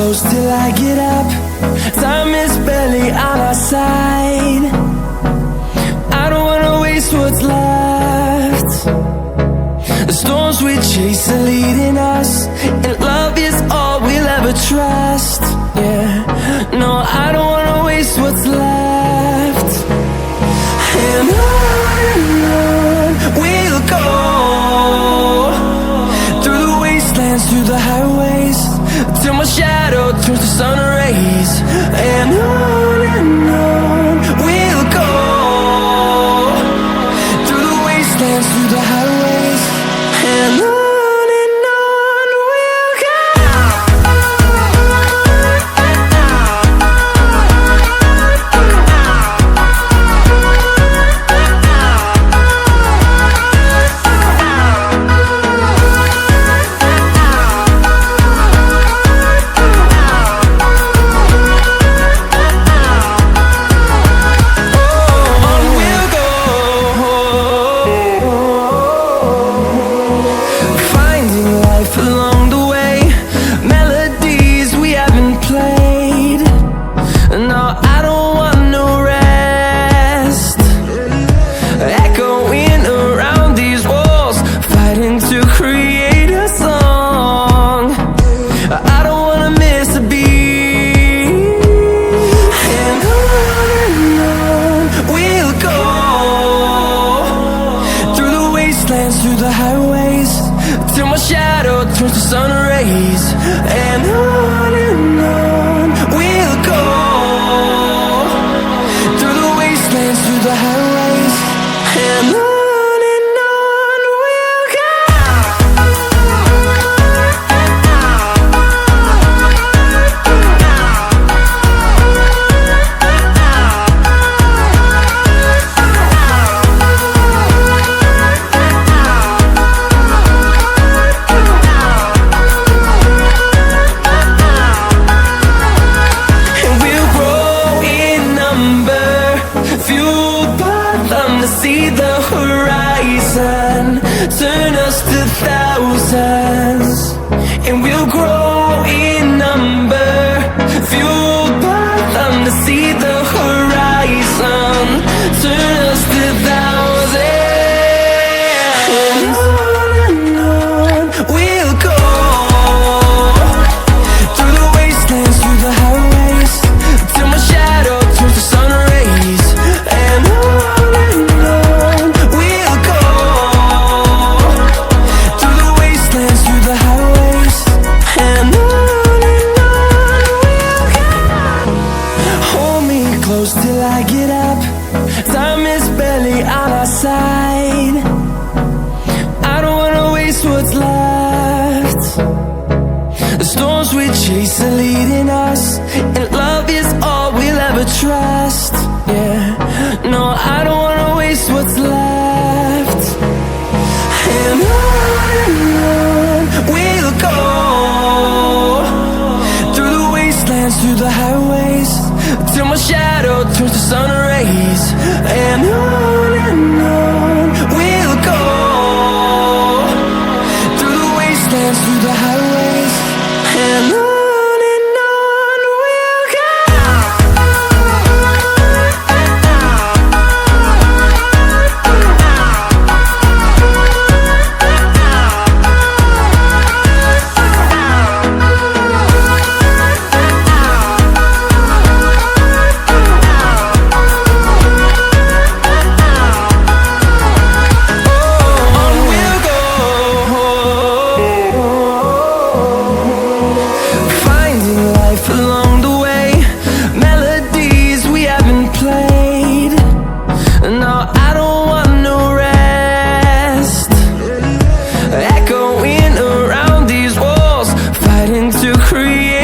close till I get up. Time is barely on our side. I don't wanna waste what's left. The storms we chase are leading us, and love is all we'll ever trust. Yeah, no, I don't wanna waste what's left. And on we'll go, through the wastelands, through the highways, till my shadow turns to sun rays. And on we'll go, through the wastelands, through the highways, and on. Along the way, melodies we haven't played. No, I don't want no rest. Echoing around these walls, fighting to create a song. I don't wanna miss a beat. And on we'll go, through the wastelands, through the highways, till my shadow turns to sun rays. And on we'll go, through the wastelands, through the highways, and on we'll go. See the horizon, turn us to thousands, and we'll grow in number, fueled by them. To see the horizon, turn us to thousands, and on we'll go, through the wastelands, through the highways, till my shadow turns to sun rays. And close till I get up. Time is barely on our side. I don't wanna waste what's left. The storms we chase are leading us, and love is all we'll ever trust. Yeah, no, I don't wanna waste what's left. And on we'll go, through the wastelands, through the highways, till my shadow turns to sun rays. And on we'll go, through the wastelands, through the highways, and on. Along the way, melodies we haven't played. No, I don't want no rest. Echoing around these walls, fighting to create